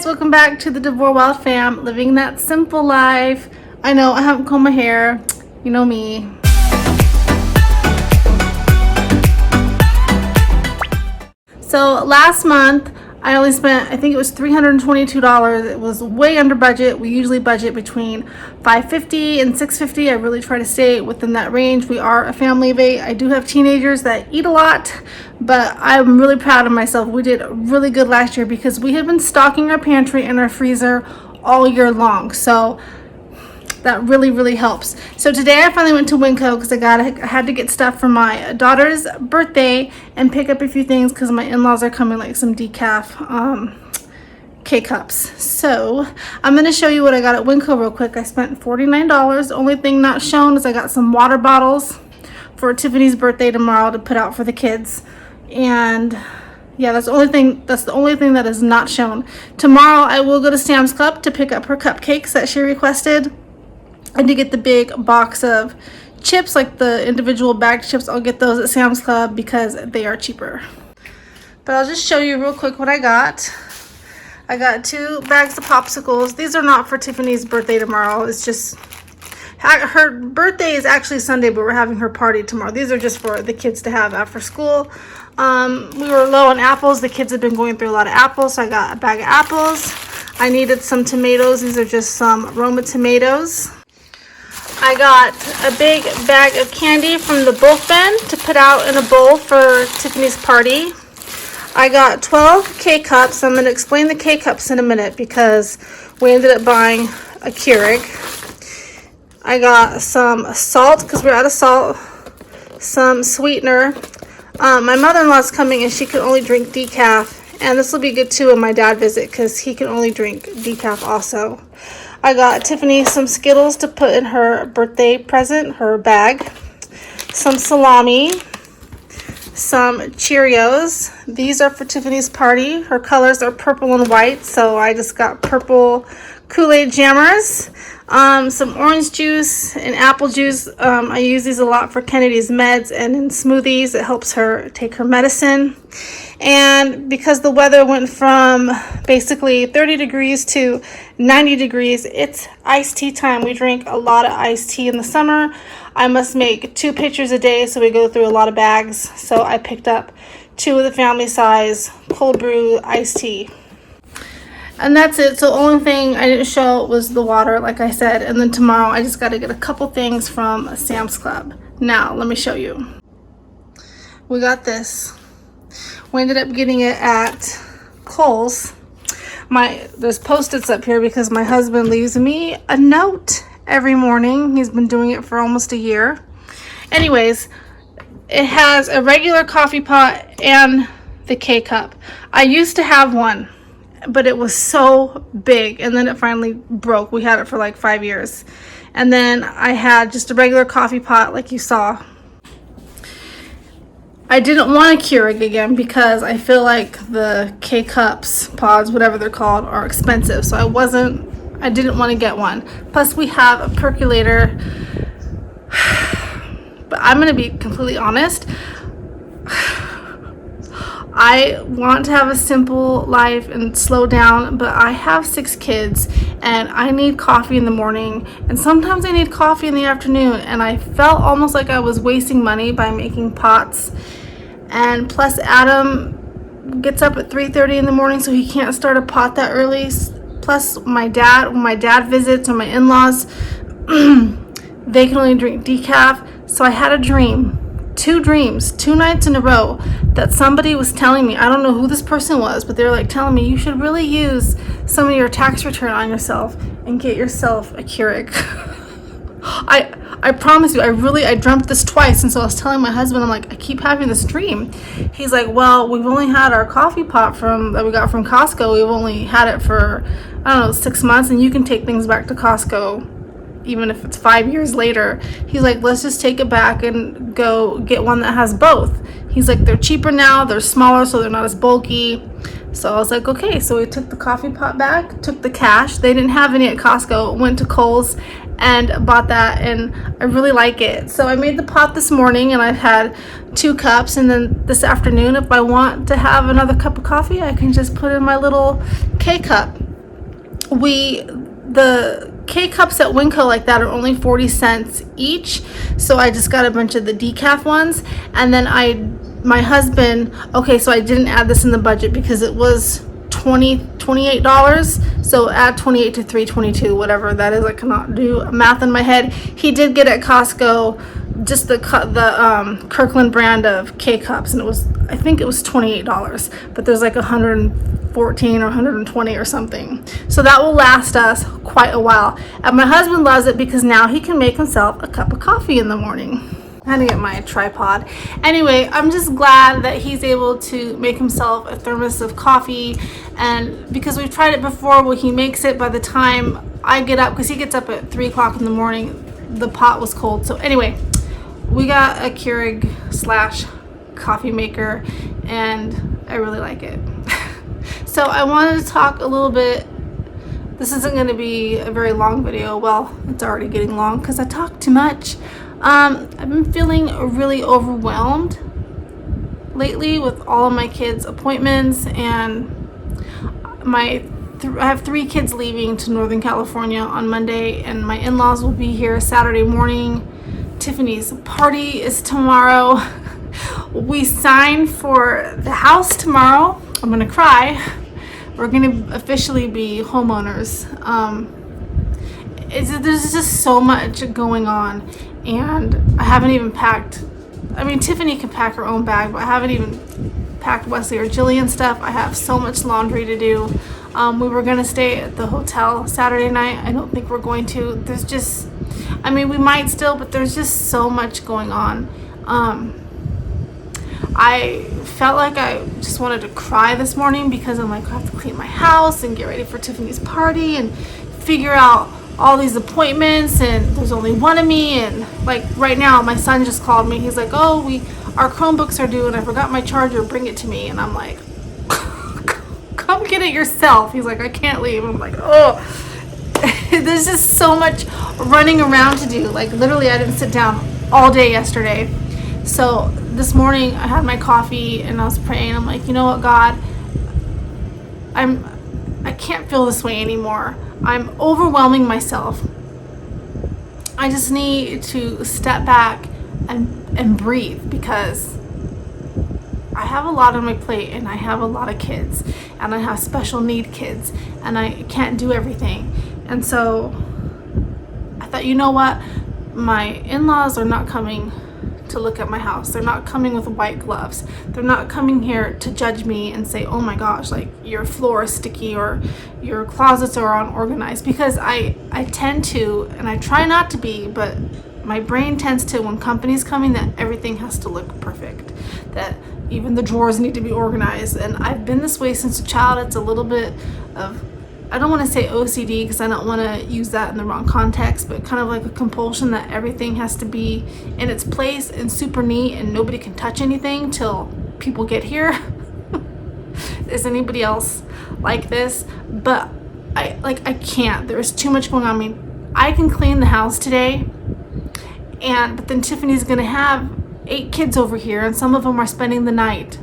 guys, welcome back to the DeVores Wild Fam, living that simple life. I know I haven't combed my hair, you know me. So last month I only spent, I think it was $322. It was way under budget. We usually budget between $550 and $650. I really try to stay within that range. We are a family of 8. I do have teenagers that eat a lot, but I'm really proud of myself. We did really good last year because we have been stocking our pantry and our freezer all year long. So that really helps. So today I finally went to Winco because I had to get stuff for my daughter's birthday and pick up a few things because my in-laws are coming, like some decaf K-cups. So I'm going to show you what I got at Winco real quick. I spent $49. The only thing not shown is I got some water bottles for Tiffany's birthday tomorrow to put out for the kids. And yeah, that's the only thing that is not shown. Tomorrow I will go to Sam's Club to pick up her cupcakes that she requested. And to get the big box of chips, like the individual bagged chips, I'll get those at Sam's Club because they are cheaper. But I'll just show you real quick what I got. I got 2 bags of popsicles. These are not for Tiffany's birthday tomorrow. It's just, her birthday is actually Sunday, but we're having her party tomorrow. These are just for the kids to have after school. We were low on apples. The kids have been going through a lot of apples, so I got a bag of apples. I needed some tomatoes. These are just some Roma tomatoes. I got a big bag of candy from the Bulk bin to put out in a bowl for Tiffany's party. I got 12 K-cups. I'm going to explain the K-cups in a minute because we ended up buying a Keurig. I got some salt because we're out of salt, some sweetener. My mother-in-law's coming and she can only drink decaf, and this will be good too when my dad visits because he can only drink decaf also. I got Tiffany some Skittles to put in her birthday present, her bag. Some salami. Some Cheerios. These are for Tiffany's party. Her colors are purple and white, so I just got purple Kool-Aid jammers. Some orange juice and apple juice. I use these a lot for Kennedy's meds and in smoothies. It helps her take her medicine. And because the weather went from basically 30 degrees to 90 degrees, it's iced tea time. We drink a lot of iced tea in the summer. I must make 2 pitchers a day, so we go through a lot of bags. So I picked up 2 of the family size cold brew iced tea. And that's it. So the only thing I didn't show was the water, like I said. And then tomorrow I just got to get a couple things from Sam's Club. Now, let me show you. We got this. We ended up getting it at Kohl's. There's Post-its up here because my husband leaves me a note every morning. He's been doing it for almost a year. Anyways, it has a regular coffee pot and the K-cup. I used to have one, but it was so big and then it finally broke. We had it for like 5 years. And then I had just a regular coffee pot like you saw. I didn't want a Keurig again because I feel like the K-cups, pods, whatever they're called, are expensive. So I didn't want to get one. Plus we have a percolator. But I'm going to be completely honest. I want to have a simple life and slow down, but I have 6 kids and I need coffee in the morning and sometimes I need coffee in the afternoon, and I felt almost like I was wasting money by making pots. And plus Adam gets up at 3:30 in the morning, so he can't start a pot that early. Plus when my dad visits, or my in-laws, they can only drink decaf. So I had a dream. 2 dreams, 2 nights in a row, that somebody was telling me, I don't know who this person was, but they were like telling me, you should really use some of your tax return on yourself and get yourself a Keurig. I promise you, I dreamt this twice, and so I was telling my husband, I'm like, I keep having this dream. He's like, well, we've only had our coffee pot that we got from Costco. We've only had it for, I don't know, 6 months, and you can take things back to Costco even if it's 5 years later. He's like, let's just take it back and go get one that has both. He's like, they're cheaper now, they're smaller, so they're not as bulky. So I was like, okay. So we took the coffee pot back, took the cash. They didn't have any at Costco. Went to Kohl's and bought that, and I really like it. So I made the pot this morning, and I've had 2 cups, and then this afternoon, if I want to have another cup of coffee, I can just put in my little K-cup. the K-cups at Winco like that are only 40 cents each. So I just got a bunch of the decaf ones. And then my husband, okay, so I didn't add this in the budget because it was $28. So add 28 to 322, whatever that is. I cannot do math in my head. He did get at Costco just the Kirkland brand of K-cups, and I think it was $28, but there's like 114 or 120 or something. So that will last us quite a while. And my husband loves it because now he can make himself a cup of coffee in the morning. I had to get my tripod. Anyway, I'm just glad that he's able to make himself a thermos of coffee, and because we've tried it before where he makes it by the time I get up, because he gets up at 3 o'clock in the morning, the pot was cold. So anyway, we got a Keurig / coffee maker, and I really like it. So I wanted to talk a little bit. This isn't going to be a very long video. Well, it's already getting long because I talk too much. I've been feeling really overwhelmed lately with all of my kids' appointments, and I have 3 kids leaving to Northern California on Monday, and my in-laws will be here Saturday morning. Tiffany's party is tomorrow. We signed for the house tomorrow. I'm gonna cry. We're gonna officially be homeowners. There's just so much going on, and I haven't even packed. I mean, Tiffany can pack her own bag, but I haven't even packed Wesley or Jillian's stuff. I have so much laundry to do. We were gonna stay at the hotel Saturday night. I don't think we're going to. We might still, but there's just so much going on. I felt like I just wanted to cry this morning because I'm like, I have to clean my house and get ready for Tiffany's party and figure out all these appointments, and there's only one of me. And like right now, my son just called me. He's like, oh, our Chromebooks are due and I forgot my charger, bring it to me. And I'm like, come get it yourself. He's like, I can't leave. And I'm like, oh. There's just so much running around to do. Like literally I didn't sit down all day yesterday. So this morning I had my coffee and I was praying. I'm like, you know what, God, I can't feel this way anymore. I'm overwhelming myself. I just need to step back and breathe, because I have a lot on my plate, and I have a lot of kids, and I have special need kids, and I can't do everything. And so I thought, you know what? My in-laws are not coming to look at my house. They're not coming with white gloves. They're not coming here to judge me and say, oh my gosh, like your floor is sticky or your closets are unorganized, because I tend to, and I try not to be, but my brain tends to, when company's coming, that everything has to look perfect, that even the drawers need to be organized. And I've been this way since a child. It's a little bit of, I don't want to say OCD because I don't want to use that in the wrong context, but kind of like a compulsion that everything has to be in its place and super neat and nobody can touch anything till people get here. Is anybody else like this? But I can't. There's too much going on. I mean, I can clean the house today, but then Tiffany's gonna have 8 kids over here, and some of them are spending the night.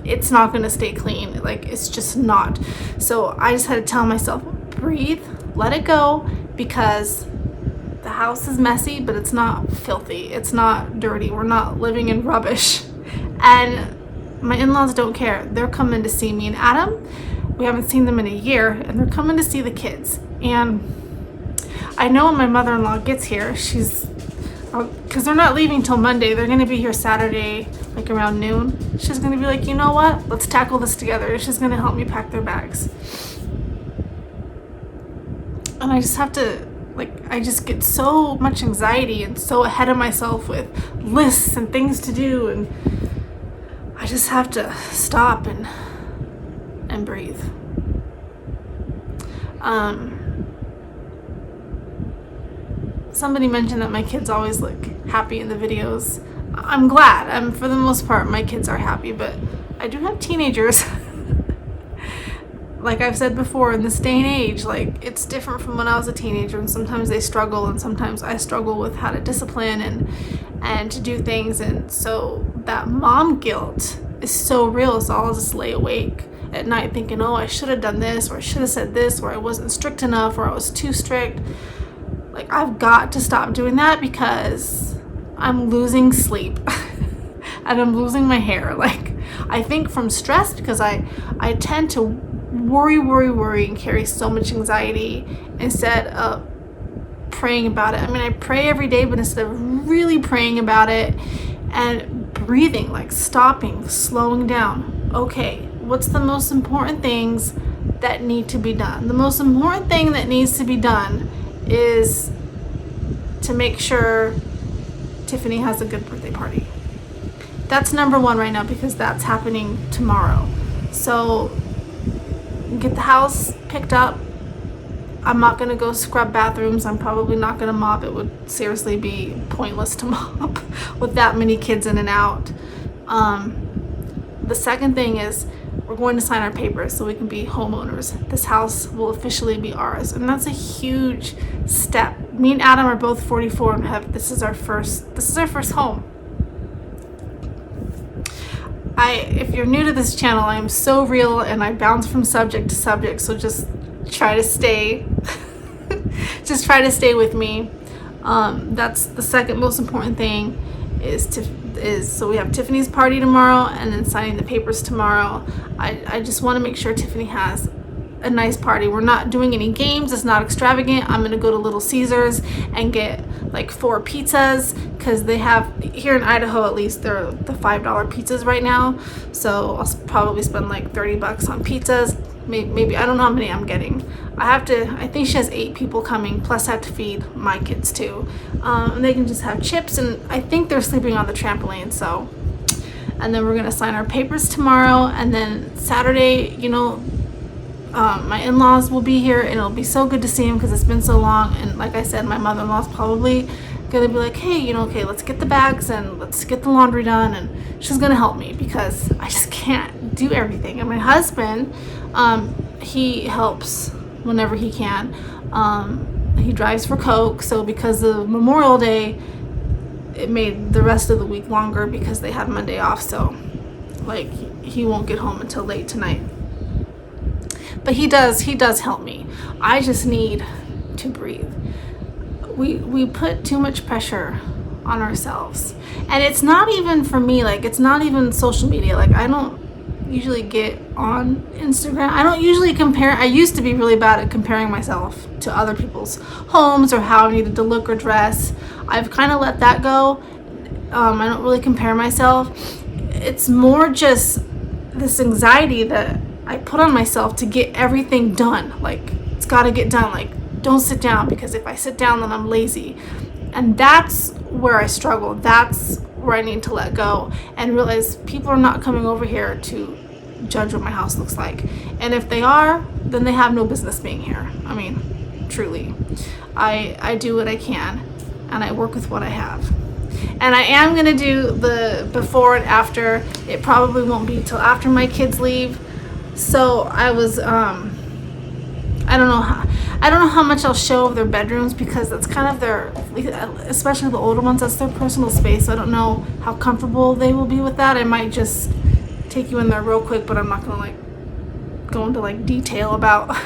It's not going to stay clean. Like, it's just not. So I just had to tell myself, breathe, let it go, because the house is messy, but it's not filthy. It's not dirty. We're not living in rubbish. And my in-laws don't care. They're coming to see me and Adam. We haven't seen them in a year, and they're coming to see the kids. And I know when my mother-in-law gets here, because they're not leaving till Monday. They're going to be here Saturday, like around noon. She's going to be like, you know what? Let's tackle this together. She's going to help me pack their bags. And I just have to, I just get so much anxiety and so ahead of myself with lists and things to do. And I just have to stop and breathe. Somebody mentioned that my kids always look happy in the videos. I'm glad. For the most part, my kids are happy, but I do have teenagers. Like I've said before, in this day and age, it's different from when I was a teenager, and sometimes they struggle, and sometimes I struggle with how to discipline and to do things. And so that mom guilt is so real, so I'll just lay awake at night thinking, oh, I should have done this, or I should have said this, or I wasn't strict enough, or I was too strict. Like, I've got to stop doing that because I'm losing sleep and I'm losing my hair. Like, I think from stress, because I tend to worry and carry so much anxiety instead of praying about it. I mean, I pray every day, but instead of really praying about it and breathing, like stopping, slowing down, okay, what's the most important things that need to be done? The most important thing that needs to be done is to make sure Tiffany has a good birthday party. That's number one right now, because that's happening tomorrow. So get the house picked up. I'm not going to go scrub bathrooms. I'm probably not going to mop. It would seriously be pointless to mop with that many kids in and out. The second thing is we're going to sign our papers so we can be homeowners. This house will officially be ours, and that's a huge step. Me and Adam are both 44 and this is our first home. If you're new to this channel, I am so real and I bounce from subject to subject, so just try to stay with me. That's the second most important thing is so we have Tiffany's party tomorrow and then signing the papers tomorrow. I just want to make sure Tiffany has a nice party. We're not doing any games. It's not extravagant. I'm going to go to Little Caesars and get like 4 pizzas, because they have, here in Idaho at least, they're the $5 pizzas right now. So I'll probably spend like $30 on pizzas. Maybe I don't know how many I'm getting. I think she has 8 people coming, plus I have to feed my kids too. And they can just have chips, and I think they're sleeping on the trampoline. So, and then we're going to sign our papers tomorrow, and then Saturday, my in-laws will be here, and it'll be so good to see them because it's been so long. And like I said, my mother-in-law's probably gonna be like, hey, okay, let's get the bags and let's get the laundry done, and she's gonna help me because I just can't do everything. And my husband, he helps whenever he can. He drives for Coke, so because of Memorial Day, it made the rest of the week longer because they had Monday off. So like, he won't get home until late tonight. But he does help me. I just need to breathe. We put too much pressure on ourselves. And it's not even for me, like, it's not even social media. Like, I don't usually get on Instagram. I don't usually compare. I used to be really bad at comparing myself to other people's homes or how I needed to look or dress. I've kind of let that go. I don't really compare myself. It's more just this anxiety that I put on myself to get everything done. Like, it's got to get done. Like, don't sit down, because if I sit down, then I'm lazy. And that's where I struggle. That's where I need to let go and realize people are not coming over here to judge what my house looks like. And if they are, then they have no business being here. I mean, truly. I do what I can, and I work with what I have. And I am going to do the before and after. It probably won't be till after my kids leave. So I was, I don't know how much I'll show of their bedrooms, because that's kind of their, especially the older ones, that's their personal space. So I don't know how comfortable they will be with that. I might just take you in there real quick, but I'm not going to like go into like detail about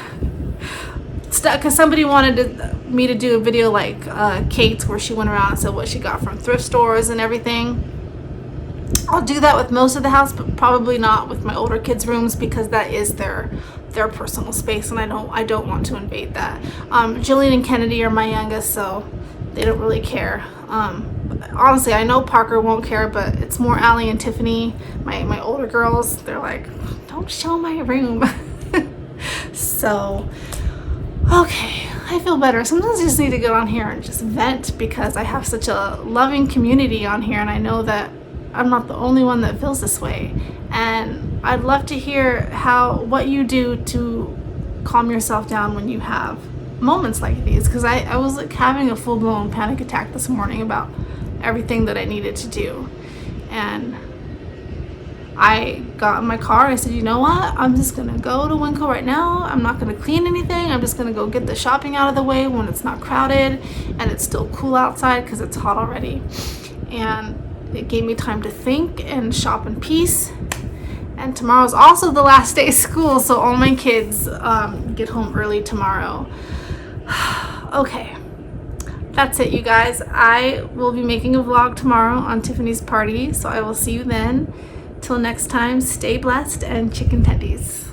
stuff, because somebody wanted me to do a video like Kate's, where she went around and said what she got from thrift stores and everything. I'll do that with most of the house, but probably not with my older kids' rooms, because that is their personal space, and I don't want to invade that. Jillian and Kennedy are my youngest, so they don't really care. Honestly, I know Parker won't care, but it's more Allie and Tiffany, my older girls. They're like, don't show my room. So, okay, I feel better. Sometimes I just need to get on here and just vent, because I have such a loving community on here, and I know that I'm not the only one that feels this way. And I'd love to hear what you do to calm yourself down when you have moments like these, because I was like having a full-blown panic attack this morning about everything that I needed to do. And I got in my car and I said, you know what, I'm just gonna go to Winco right now. I'm not gonna clean anything. I'm just gonna go get the shopping out of the way when it's not crowded and it's still cool outside, because it's hot already. And it gave me time to think and shop in peace. And tomorrow's also the last day of school, so all my kids get home early tomorrow. Okay, that's it, you guys. I will be making a vlog tomorrow on Tiffany's party, so I will see you then. Till next time, stay blessed and chicken tendies.